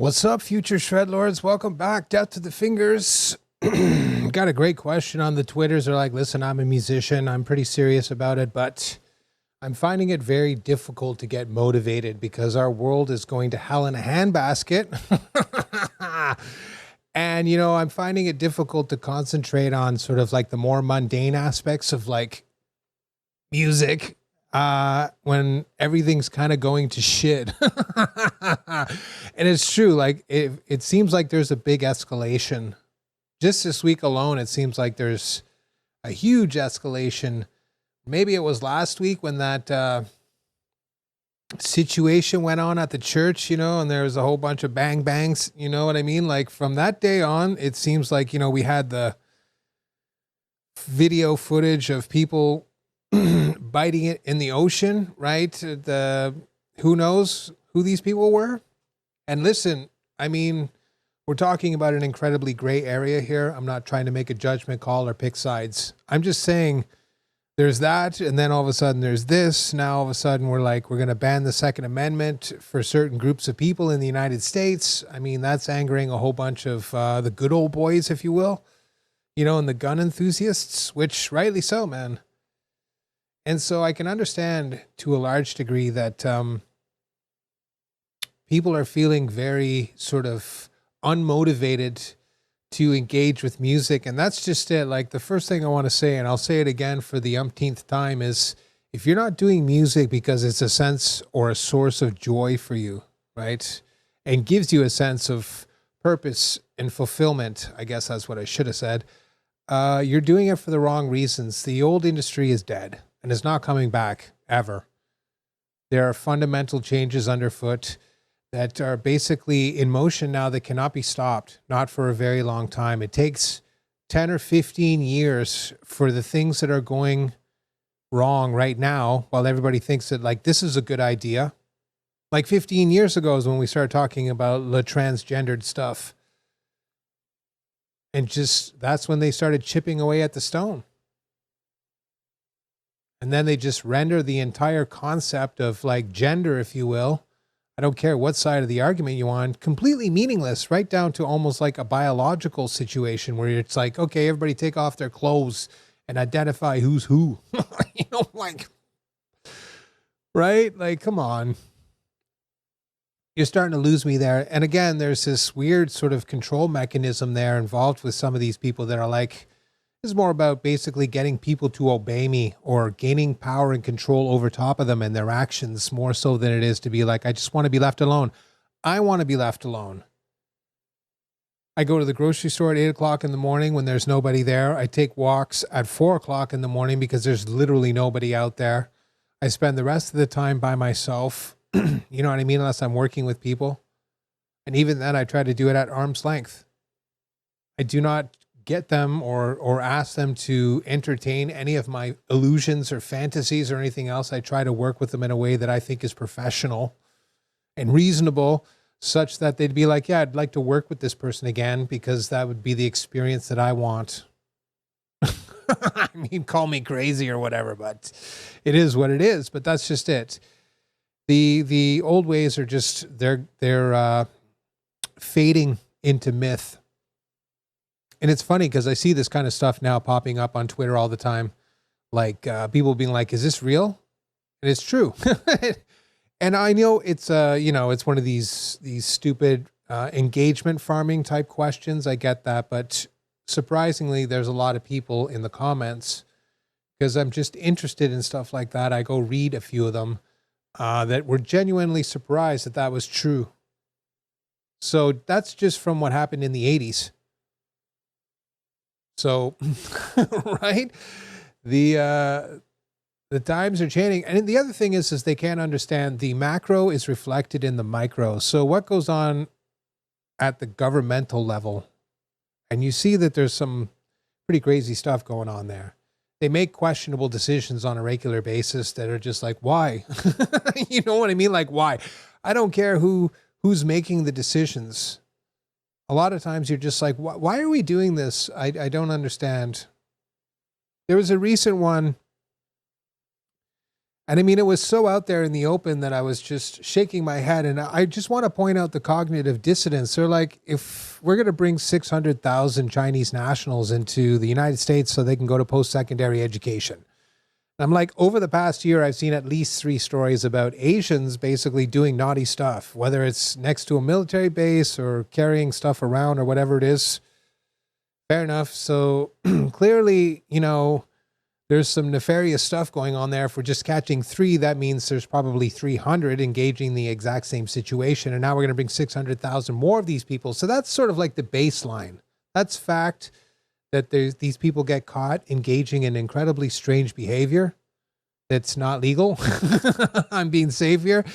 What's up, future shred lords? Welcome back. Death to the fingers. Got a great question on the Twitters. They're like, listen, I'm a musician. I'm pretty serious about it, but I'm finding it very difficult to get motivated because our world is going to hell in a handbasket. And, you know, I'm finding it difficult to concentrate on sort of like the more mundane aspects of like music when everything's kind of going to shit. And it's true. Like it seems like there's a big escalation. Just this week alone, it seems like there's a huge escalation. Maybe it was last week when that situation went on at the church, you know, and there was a whole bunch of bang bangs, you know what I mean? Like from that day on, it seems like, you know, we had the video footage of people biting it in the ocean, right? Who knows who these people were? And listen, I mean, we're talking about an incredibly gray area here. I'm not trying to make a judgment call or pick sides. I'm just saying there's that, and then all of a sudden there's this. Now all of a sudden we're going to ban the Second Amendment for certain groups of people in the United States. I mean, that's angering a whole bunch of the good old boys, if you will, you know, and the gun enthusiasts, which rightly so, man. And so I can understand to a large degree that people are feeling very sort of unmotivated to engage with music. And that's just it. Like the first thing I want to say, and I'll say it again for the umpteenth time, is if you're not doing music because it's a sense or a source of joy for you, right? And gives you a sense of purpose and fulfillment, I guess that's what I should have said. You're doing it for the wrong reasons. The old industry is dead and it's not coming back ever. There are fundamental changes underfoot that are basically in motion now that cannot be stopped, not for a very long time. It takes 10 or 15 years for the things that are going wrong right now, while everybody thinks that like this is a good idea. Like 15 years ago is when we started talking about the transgendered stuff. And just that's when they started chipping away at the stone. And then they just render the entire concept of like gender, if you will, I don't care what side of the argument you on, completely meaningless, right down to almost like a biological situation where it's like, okay, everybody take off their clothes and identify who's who. You know, like, right? Like, come on. You're starting to lose me there. And again, there's this weird sort of control mechanism there involved with some of these people that are like, this is more about basically getting people to obey me or gaining power and control over top of them and their actions more so than it is to be like, I just want to be left alone. I want to be left alone. I go to the grocery store at 8 o'clock in the morning when there's nobody there. I take walks at 4 o'clock in the morning because there's literally nobody out there. I spend the rest of the time by myself. You know what I mean? Unless I'm working with people. And even then I try to do it at arm's length. I do not get them or ask them to entertain any of my illusions or fantasies or anything else. I try to work with them in a way that I think is professional and reasonable, such that they'd be like, yeah, I'd like to work with this person again because that would be the experience that I want. I mean, call me crazy or whatever, but it is what it is. But that's just it. The old ways are just, they're fading into myth. And it's funny because I see this kind of stuff now popping up on Twitter all the time. Like people being like, is this real? And it's true. And I know it's, you know, it's one of these stupid engagement farming type questions. I get that. But surprisingly, there's a lot of people in the comments because I'm just interested in stuff like that. I go read a few of them that were genuinely surprised that that was true. So that's just from what happened in the 80s. So, right, the times are changing. And the other thing is they can't understand the macro is reflected in the micro. So what goes on at the governmental level? And you see that there's some pretty crazy stuff going on there. They make questionable decisions on a regular basis that are just like, why? You know what I mean? Like, why? I don't care who's making the decisions. A lot of times you're just like, why are we doing this? I don't understand. There was a recent one And I mean, it was so out there in the open that I was just shaking my head. And I just want to point out the cognitive dissonance. They're like, if we're going to bring 600,000 Chinese nationals into the United States so they can go to post-secondary education. I'm like, over the past year, I've seen at least 3 stories about Asians basically doing naughty stuff, whether it's next to a military base or carrying stuff around or whatever it is. Fair enough. So clearly, you know, there's some nefarious stuff going on there. If we're just catching 3, that means there's probably 300 engaging the exact same situation. And now we're going to bring 600,000 more of these people. So that's sort of like the baseline. That's fact that these people get caught engaging in incredibly strange behavior that's not legal. I'm being safe here.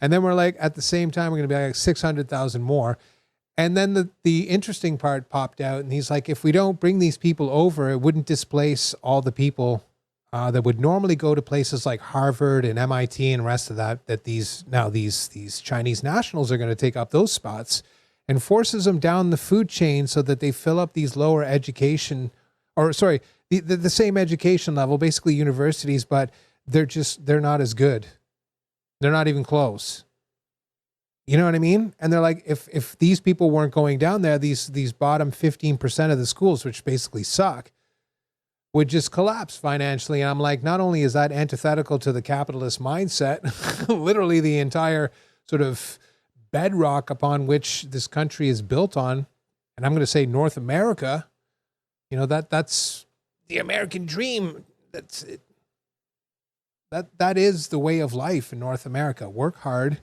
And then we're like, at the same time, we're going to be like 600,000 more. And then the interesting part popped out, and he's like, if we don't bring these people over, it wouldn't displace all the people that would normally go to places like Harvard and MIT and the rest of that these Chinese nationals are going to take up those spots, and forces them down the food chain so that they fill up these lower education, or sorry, the same education level, basically universities, but they're not as good. They're not even close. You know what I mean? And they're like, if these people weren't going down there, these bottom 15% of the schools, which basically suck, would just collapse financially. And I'm like, not only is that antithetical to the capitalist mindset, literally the entire sort of bedrock upon which this country is built on, and I'm going to say North America, you know, that's the American dream. That's it. That is the way of life in North America. Work hard.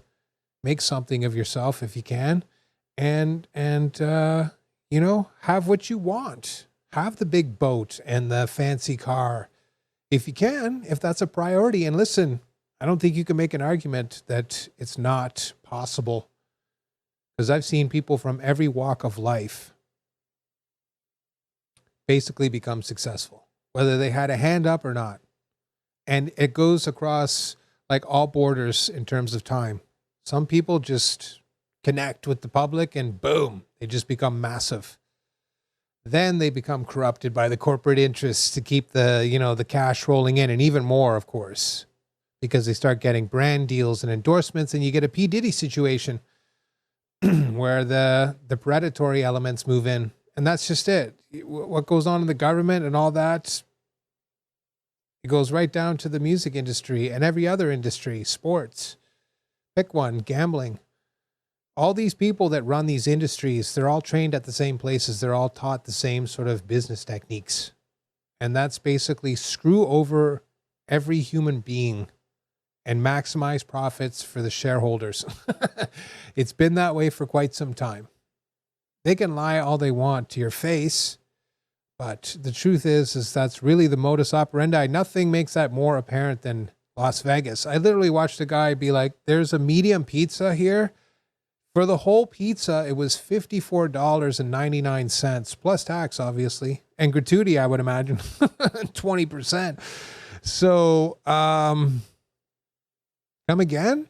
Make something of yourself if you can, and you know, have what you want. Have the big boat and the fancy car if you can, if that's a priority. And listen, I don't think you can make an argument that it's not possible, because I've seen people from every walk of life basically become successful, whether they had a hand up or not. And it goes across like all borders in terms of time. Some people just connect with the public and boom, they just become massive. Then they become corrupted by the corporate interests to keep the, you know, the cash rolling in, and even more, of course, because they start getting brand deals and endorsements, and you get a P. Diddy situation where the predatory elements move in. And that's just it. What goes on in the government and all that, it goes right down to the music industry and every other industry, sports. Pick one, gambling. All these people that run these industries, they're all trained at the same places. They're all taught the same sort of business techniques. And that's basically screw over every human being and maximize profits for the shareholders. It's been that way for quite some time. They can lie all they want to your face, but the truth is that's really the modus operandi. Nothing makes that more apparent than Las Vegas. I literally watched a guy be like, there's a medium pizza here. For the whole pizza, it was $54.99 plus tax, obviously, and gratuity, I would imagine, 20%. So, come again?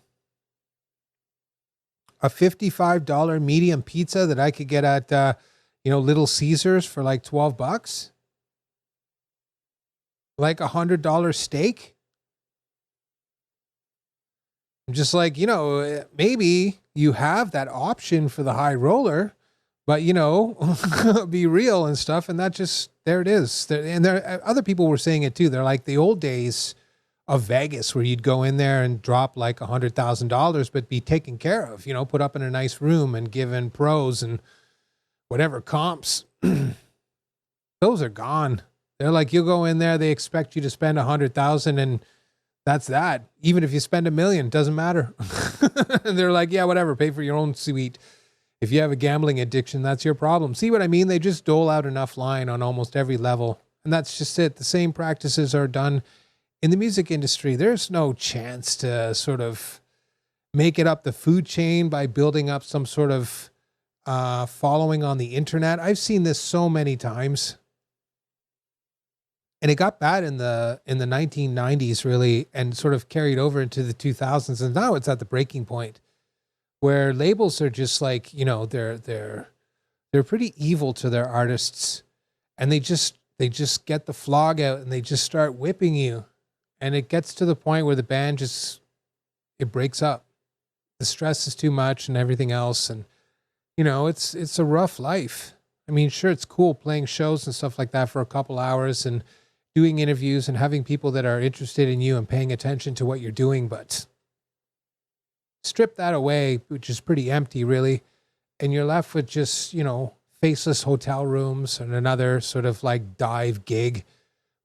A $55 medium pizza that I could get at, Little Caesars for like $12? Like $100 steak? I'm just like, maybe you have that option for the high roller, but, be real and stuff. And that just, there it is. And other people were saying it too. They're like the old days of Vegas where you'd go in there and drop like $100,000, but be taken care of, put up in a nice room and given pros and whatever comps. Those are gone. They're like, you go in there, they expect you to spend $100,000 and that's that. Even if you spend $1 million, doesn't matter. And they're like, yeah, whatever, pay for your own suite. If you have a gambling addiction, that's your problem. See what I mean? They just dole out enough line on almost every level. And that's just it. The same practices are done in the music industry. There's no chance to sort of make it up the food chain by building up some sort of following on the internet. I've seen this so many times. And it got bad in the 1990s, really, and sort of carried over into the 2000s. And now it's at the breaking point where labels are just like, they're pretty evil to their artists, and they just get the flog out and they just start whipping you. And it gets to the point where the band it breaks up. The stress is too much and everything else. And, it's a rough life. I mean, sure, it's cool playing shows and stuff like that for a couple hours and doing interviews and having people that are interested in you and paying attention to what you're doing. But strip that away, which is pretty empty, really. And you're left with just, faceless hotel rooms and another sort of like dive gig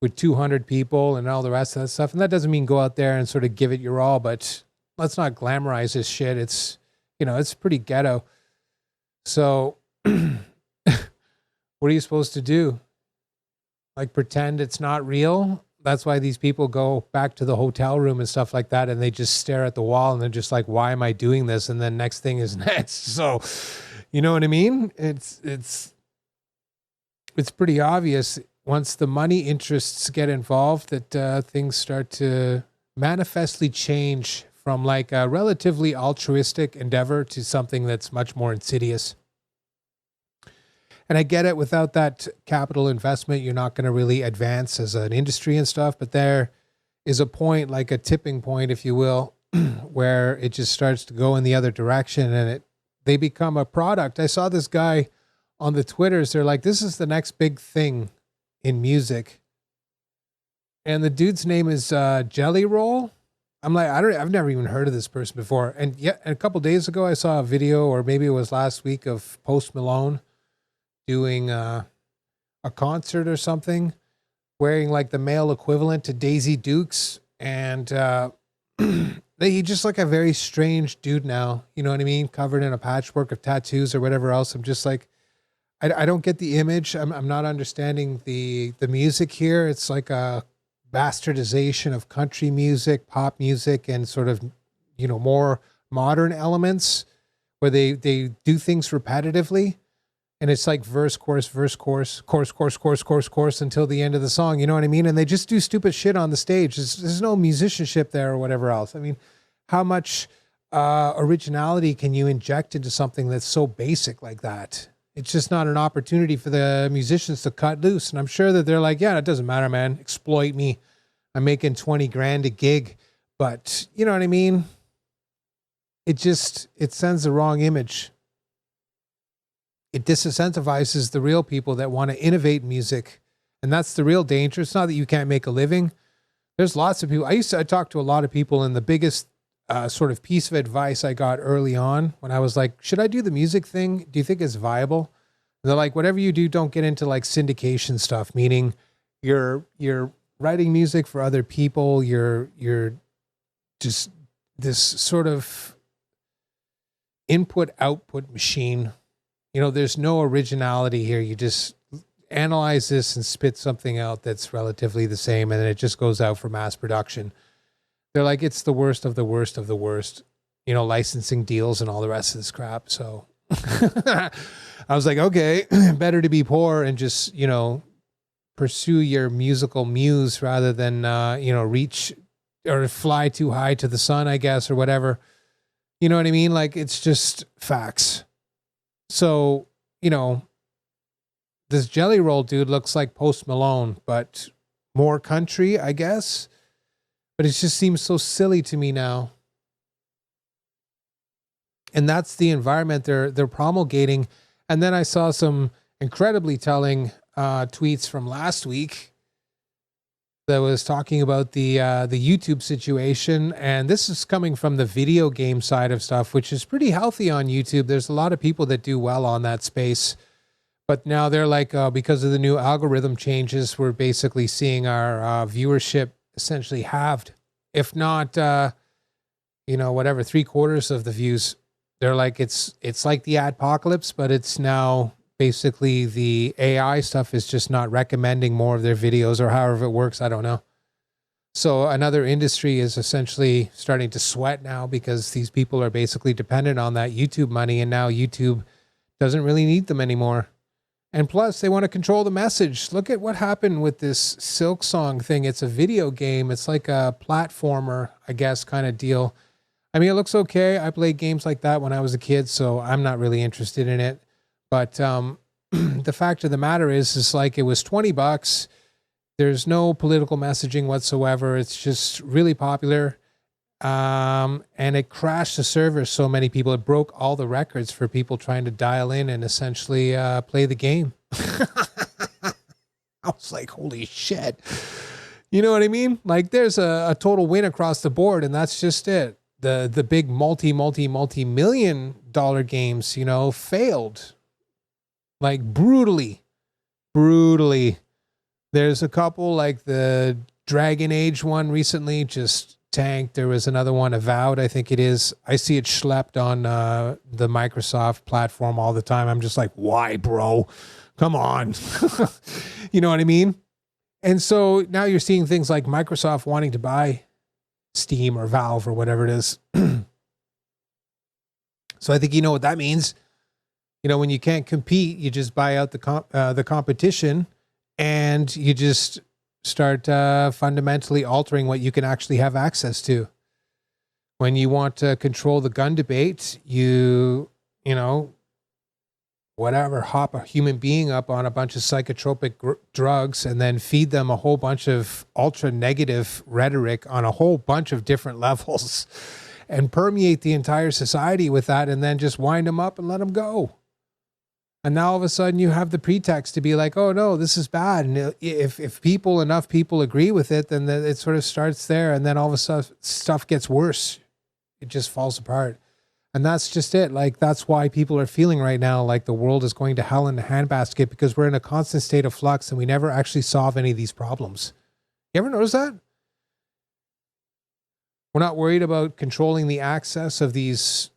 with 200 people and all the rest of that stuff. And that doesn't mean go out there and sort of give it your all, but let's not glamorize this shit. It's, it's pretty ghetto. So what are you supposed to do? Like pretend it's not real? That's why these people go back to the hotel room and stuff like that, and they just stare at the wall and they're just like, why am I doing this? And then next thing is next. So, you know what I mean? It's pretty obvious once the money interests get involved that things start to manifestly change from like a relatively altruistic endeavor to something that's much more insidious. And I get it, without that capital investment, you're not going to really advance as an industry and stuff. But there is a point, like a tipping point, if you will, where it just starts to go in the other direction and they become a product. I saw this guy on the Twitters. They're like, this is the next big thing in music. And the dude's name is Jelly Roll. I'm like, I've never even heard of this person before. And yet, a couple days ago, I saw a video, or maybe it was last week, of Post Malone doing a concert or something, wearing like the male equivalent to Daisy Dukes. And he just like a very strange dude now, you know what I mean? Covered in a patchwork of tattoos or whatever else. I'm just like, I don't get the image. I'm not understanding the music here. It's like a bastardization of country music, pop music, and sort of, more modern elements where they do things repetitively. And it's like verse, chorus, chorus until the end of the song. You know what I mean? And they just do stupid shit on the stage. There's no musicianship there or whatever else. I mean, how much originality can you inject into something that's so basic like that? It's just not an opportunity for the musicians to cut loose. And I'm sure that they're like, yeah, it doesn't matter, man. Exploit me. I'm making 20 grand a gig. But you know what I mean? It sends the wrong image. It disincentivizes the real people that want to innovate music. And that's the real danger. It's not that you can't make a living. There's lots of people. I talk to a lot of people, and the biggest sort of piece of advice I got early on when I was like, should I do the music thing? Do you think it's viable? And they're like, whatever you do, don't get into like syndication stuff, meaning you're writing music for other people. You're just this sort of input-output machine. There's no originality here. You just analyze this and spit something out that's relatively the same, and then it just goes out for mass production. They're like, it's the worst of the worst of the worst, licensing deals and all the rest of this crap. So I was like, okay, better to be poor and just, pursue your musical muse rather than, reach or fly too high to the sun, I guess, or whatever. You know what I mean? Like, it's just facts. So, this Jelly Roll dude looks like Post Malone, but more country, I guess. But it just seems so silly to me now. And that's the environment they're promulgating. And then I saw some incredibly telling tweets from last week that was talking about the YouTube situation. And this is coming from the video game side of stuff, which is pretty healthy on YouTube. There's a lot of people that do well on that space. But now they're like, because of the new algorithm changes, we're basically seeing our viewership essentially halved, if not, whatever, 3/4 of the views. They're like, it's like the adpocalypse, but it's now basically the AI stuff is just not recommending more of their videos, or however it works. I don't know. So another industry is essentially starting to sweat now because these people are basically dependent on that YouTube money, and now YouTube doesn't really need them anymore. And plus, they want to control the message. Look at what happened with this Silk Song thing. It's a video game. It's like a platformer, I guess, kind of deal. I mean, it looks okay. I played games like that when I was a kid, so I'm not really interested in it. But the fact of the matter is like it was $20. There's no political messaging whatsoever. It's just really popular. And it crashed the server so many people. It broke all the records for people trying to dial in and essentially play the game. I was like, holy shit. You know what I mean? Like there's a total win across the board, and that's just it. The big multi-million dollar games, you know, failed. Like brutally. There's a couple like the Dragon Age one recently just tanked. There was another one, Avowed, I think it is. I see it schlepped on the Microsoft platform all the time. I'm just like, why, bro? Come on. You know what I mean? And so now you're seeing things like Microsoft wanting to buy Steam or Valve or whatever it is. So I think you know what that means. You know, when you can't compete, you just buy out the competition, and you just start fundamentally altering what you can actually have access to. When you want to control the gun debate, you know, whatever, hop a human being up on a bunch of psychotropic drugs and then feed them a whole bunch of ultra negative rhetoric on a whole bunch of different levels and permeate the entire society with that, and then just wind them up and let them go. And now all of a sudden you have the pretext to be like, oh no, this is bad. And if enough people agree with it, then it sort of starts there. And then all of a sudden stuff gets worse. It just falls apart. And that's just it. Like, that's why people are feeling right now like the world is going to hell in a handbasket, because we're in a constant state of flux and we never actually solve any of these problems. You ever notice that? We're not worried about controlling the access of these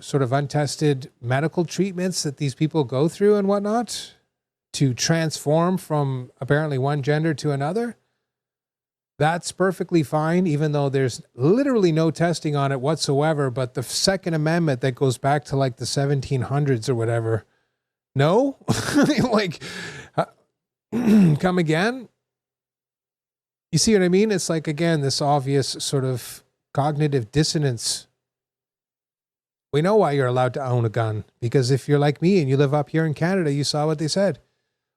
sort of untested medical treatments that these people go through and whatnot to transform from apparently one gender to another. That's perfectly fine, even though there's literally no testing on it whatsoever. But the Second Amendment that goes back to like the 1700s or whatever. No? Like, come again? You see what I mean? It's like, again, this obvious sort of cognitive dissonance. We know why you're allowed to own a gun, because if you're like me and you live up here in Canada, you saw what they said.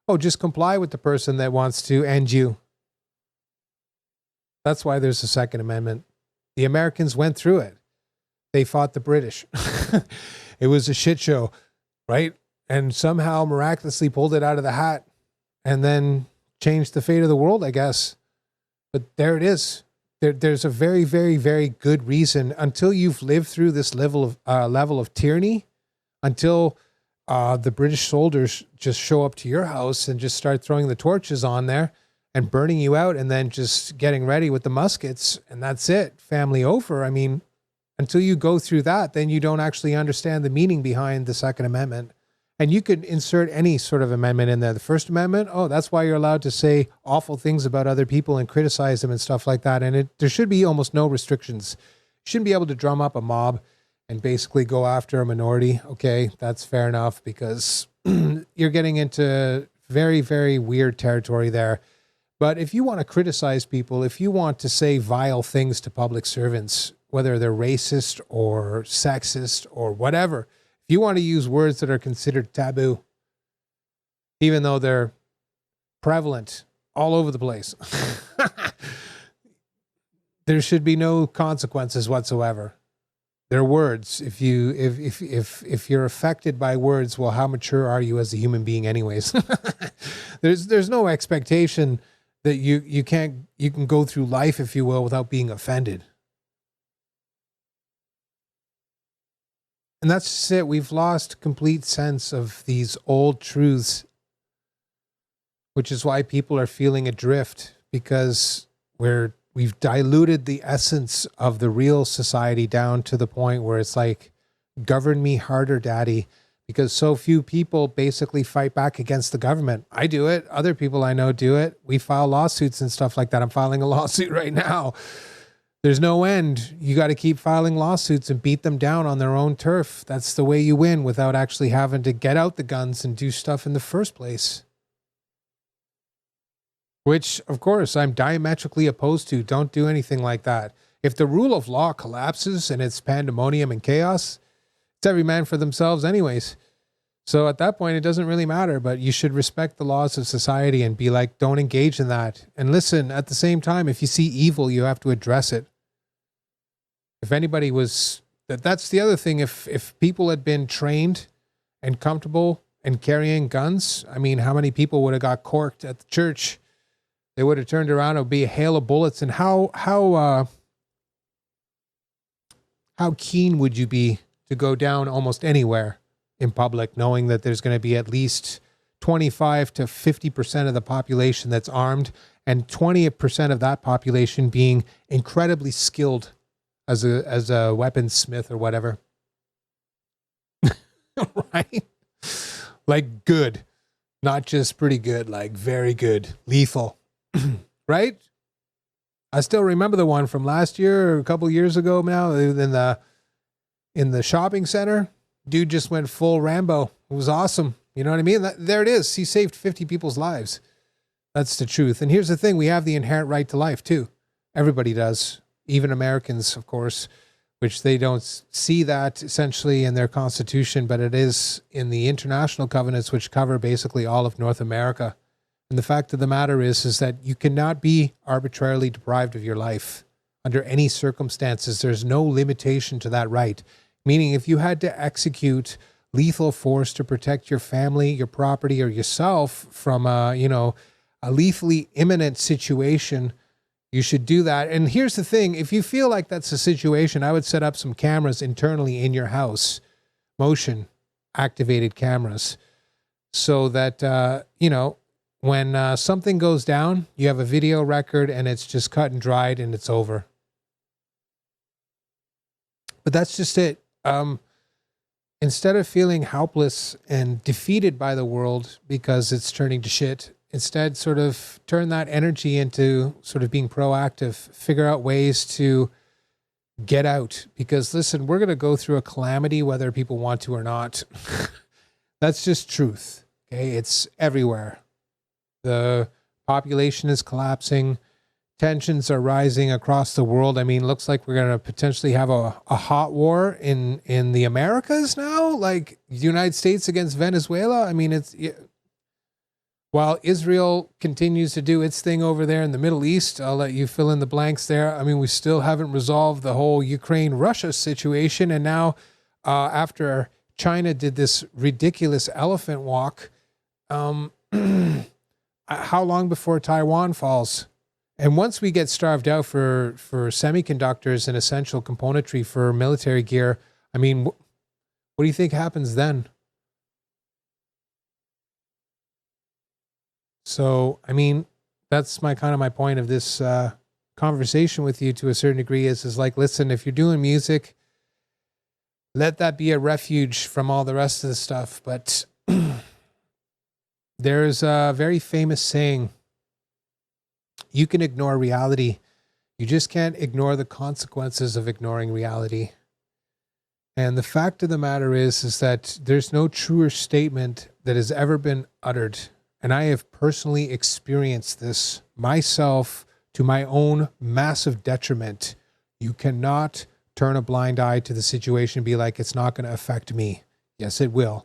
Oh, just comply with the person that wants to end you. That's why there's a Second Amendment. The Americans went through it. They fought the British. It was a shit show, right? And somehow miraculously pulled it out of the hat and then changed the fate of the world, I guess. But there it is. There's a very, very, very good reason, until you've lived through this level of tyranny, until the British soldiers just show up to your house and just start throwing the torches on there and burning you out, and then just getting ready with the muskets, and that's it. Family over. I mean, until you go through that, then you don't actually understand the meaning behind the Second Amendment. And you could insert any sort of amendment in there. The First Amendment, oh, that's why you're allowed to say awful things about other people and criticize them and stuff like that. And there should be almost no restrictions. You shouldn't be able to drum up a mob and basically go after a minority. Okay, that's fair enough, because you're getting into very, very weird territory there. But if you want to criticize people, if you want to say vile things to public servants, whether they're racist or sexist or whatever, if you want to use words that are considered taboo, even though they're prevalent all over the place, there should be no consequences whatsoever. They're words. If you're affected by words, well, how mature are you as a human being, anyways? There's no expectation that you can go through life, if you will, without being offended. And that's just it. We've lost complete sense of these old truths, which is why people are feeling adrift, because we've diluted the essence of the real society down to the point where it's like, govern me harder, daddy, because so few people basically fight back against the government. I do it. Other people I know do it. We file lawsuits and stuff like that. I'm filing a lawsuit right now. There's no end. You got to keep filing lawsuits and beat them down on their own turf. That's the way you win, without actually having to get out the guns and do stuff in the first place. Which, of course, I'm diametrically opposed to. Don't do anything like that. If the rule of law collapses and it's pandemonium and chaos, it's every man for themselves anyways. So at that point, it doesn't really matter, but you should respect the laws of society and be like, don't engage in that. And listen, at the same time, if you see evil, you have to address it. If anybody was, that's the other thing. If people had been trained and comfortable and carrying guns, I mean, how many people would have got corked at the church? They would have turned around. It would be a hail of bullets. And how keen would you be to go down almost anywhere in public, knowing that there's going to be at least 25 to 50% of the population that's armed, and 20% of that population being incredibly skilled as a weaponsmith or whatever. Right? Like good, not just pretty good, like very good, lethal. Right? I still remember the one from last year or a couple years ago now in the shopping center. Dude just went full Rambo. It was awesome. You know what I mean? There it is. He saved 50 people's lives. That's the truth. And here's the thing. We have the inherent right to life too. Everybody does. Even Americans, of course, which they don't see that essentially in their constitution, but it is in the international covenants, which cover basically all of North America. And the fact of the matter is that you cannot be arbitrarily deprived of your life under any circumstances. There's no limitation to that right. Meaning if you had to execute lethal force to protect your family, your property, or yourself from a lethally imminent situation, you should do that. And here's the thing. If you feel like that's the situation, I would set up some cameras internally in your house, motion activated cameras, so that, when something goes down, you have a video record and it's just cut and dried and it's over. But that's just it. Instead of feeling helpless and defeated by the world because it's turning to shit, instead sort of turn that energy into sort of being proactive, figure out ways to get out. Because listen, we're going to go through a calamity whether people want to or not. That's just truth. Okay. It's everywhere. The population is collapsing. Tensions are rising across the world. I mean, looks like we're going to potentially have a hot war in the Americas now, like the United States against Venezuela. I mean, while Israel continues to do its thing over there in the Middle East, I'll let you fill in the blanks there. I mean, we still haven't resolved the whole Ukraine-Russia situation. And now after China did this ridiculous elephant walk, how long before Taiwan falls? And once we get starved out for semiconductors and essential componentry for military gear, I mean, what do you think happens then? So, I mean, that's my point of this conversation with you to a certain degree is like, listen, if you're doing music, let that be a refuge from all the rest of the stuff. But there's a very famous saying, you can ignore reality. You just can't ignore the consequences of ignoring reality. And the fact of the matter is that there's no truer statement that has ever been uttered. And I have personally experienced this myself to my own massive detriment. You cannot turn a blind eye to the situation and be like, it's not going to affect me. Yes, it will.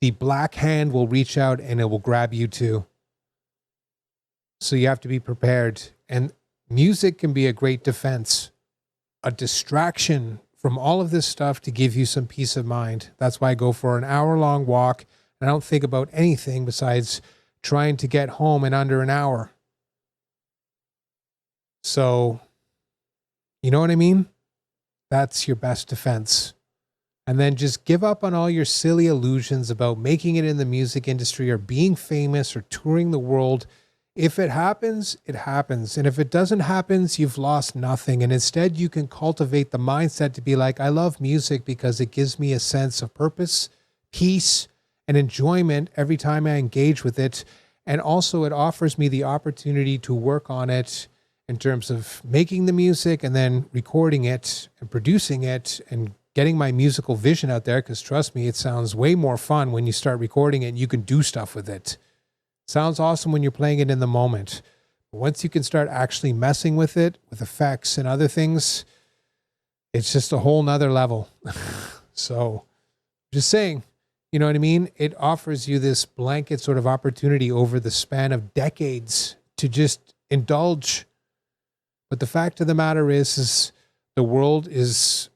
The black hand will reach out and it will grab you too. So you have to be prepared. And music can be a great defense, a distraction from all of this stuff to give you some peace of mind. That's why I go for an hour-long walk and I don't think about anything besides trying to get home in under an hour. So, you know what I mean? That's your best defense. And then just give up on all your silly illusions about making it in the music industry or being famous or touring the world. If it happens, it happens. And if it doesn't happen, you've lost nothing. And instead, you can cultivate the mindset to be like, I love music because it gives me a sense of purpose, peace, and enjoyment every time I engage with it. And also, it offers me the opportunity to work on it in terms of making the music and then recording it and producing it and getting my musical vision out there. Because trust me, it sounds way more fun when you start recording it and you can do stuff with it. Sounds awesome when you're playing it in the moment. But once you can start actually messing with it, with effects and other things, it's just a whole nother level. So just saying, You know what I mean? It offers you this blanket sort of opportunity over the span of decades to just indulge. But the fact of the matter is the world is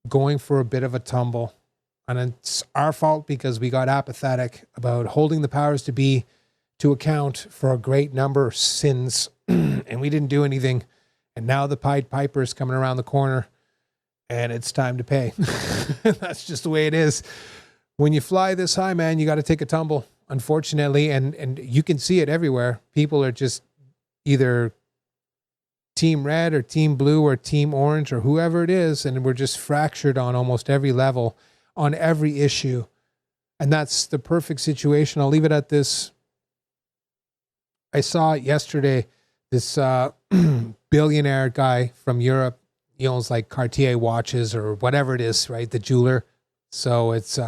going for a bit of a tumble. And it's our fault because we got apathetic about holding the powers to be to account for a great number of sins. And we didn't do anything. And now the Pied Piper is coming around the corner and it's time to pay. That's just the way it is. When you fly this high, man, you got to take a tumble, unfortunately. And you can see it everywhere. People are just either team red or team blue or team orange or whoever it is. And we're just fractured on almost every level, on every issue. And that's the perfect situation. I'll leave it at this. I saw it yesterday, this billionaire guy from Europe, he owns like Cartier watches or whatever it is, right? The jeweler. So it's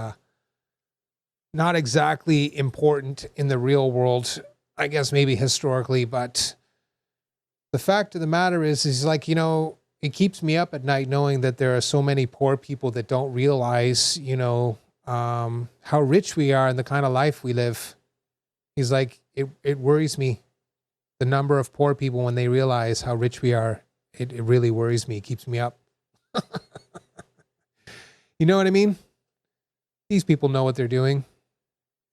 not exactly important in the real world, I guess maybe historically, but the fact of the matter is he's like, it keeps me up at night knowing that there are so many poor people that don't realize, how rich we are and the kind of life we live. He's like, it worries me. The number of poor people when they realize how rich we are, it really worries me. It keeps me up. You know what I mean? These people know what they're doing.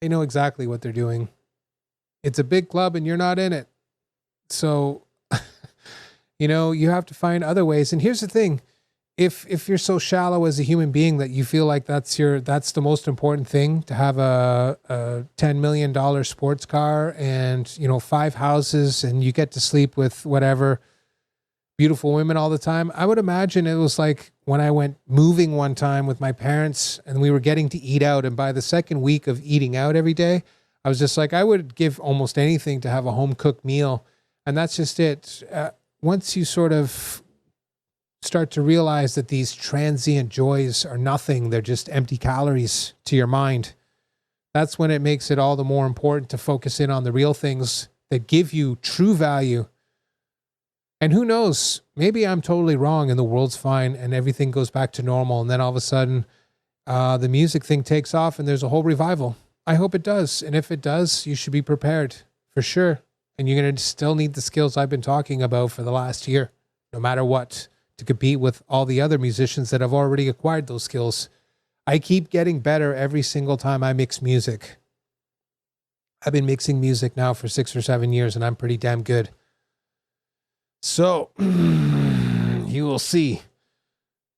They know exactly what they're doing. It's a big club and you're not in it. So, you have to find other ways. And here's the thing. If you're so shallow as a human being that you feel like that's the most important thing, to have a $10 million sports car and, 5 houses and you get to sleep with whatever beautiful women all the time. I would imagine it was like when I went moving one time with my parents and we were getting to eat out. And by the second week of eating out every day, I was just like, I would give almost anything to have a home cooked meal. And that's just it. Once you sort of start to realize that these transient joys are nothing, they're just empty calories to your mind, that's when it makes it all the more important to focus in on the real things that give you true value. And who knows, maybe I'm totally wrong and the world's fine and everything goes back to normal. And then all of a sudden, the music thing takes off and there's a whole revival. I hope it does. And if it does, you should be prepared for sure. And you're going to still need the skills I've been talking about for the last year, no matter what, to compete with all the other musicians that have already acquired those skills. I keep getting better every single time I mix music. I've been mixing music now for 6 or 7 years and I'm pretty damn good. So you will see.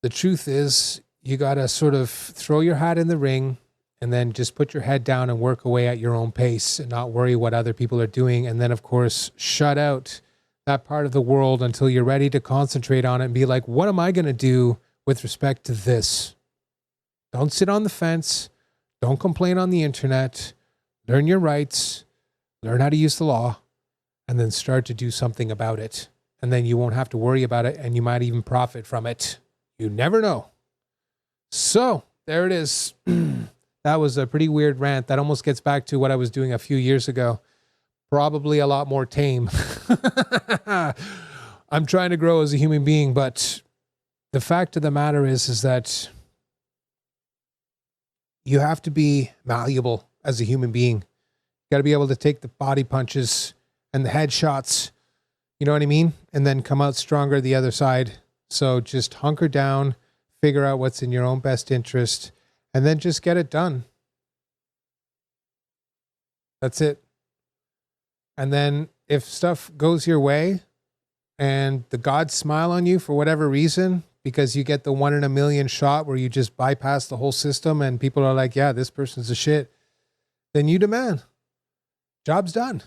The truth is you got to sort of throw your hat in the ring and then just put your head down and work away at your own pace and not worry what other people are doing. And then, of course, shut out that part of the world until you're ready to concentrate on it and be like, what am I going to do with respect to this? Don't sit on the fence. Don't complain on the internet. Learn your rights. Learn how to use the law. And then start to do something about it. And then you won't have to worry about it and you might even profit from it. You never know. So, there it is. That was a pretty weird rant. That almost gets back to what I was doing a few years ago. Probably a lot more tame. I'm trying to grow as a human being, but the fact of the matter is that you have to be malleable as a human being. You got to be able to take the body punches and the headshots, you know what I mean? And then come out stronger the other side. So just hunker down, figure out what's in your own best interest, and then just get it done. That's it. And then if stuff goes your way and the gods smile on you for whatever reason, because you get the 1 in a million shot where you just bypass the whole system and people are like, yeah, this person's a shit, then you demand. Job's done.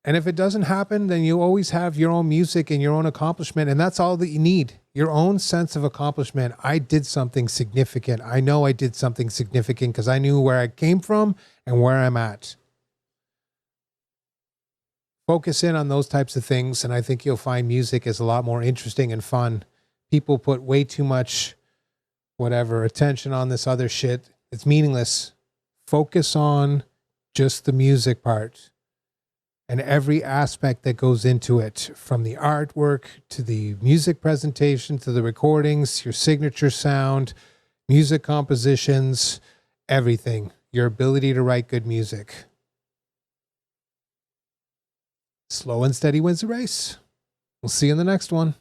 And if it doesn't happen, then you always have your own music and your own accomplishment. And that's all that you need. Your own sense of accomplishment. I did something significant. I know I did something significant because I knew where I came from and where I'm at. Focus in on those types of things. And I think you'll find music is a lot more interesting and fun. People put way too much, attention on this other shit. It's meaningless. Focus on just the music part. And every aspect that goes into it, from the artwork to the music presentation to the recordings, your signature sound, music compositions, everything. Your ability to write good music. Slow and steady wins the race. We'll see you in the next one.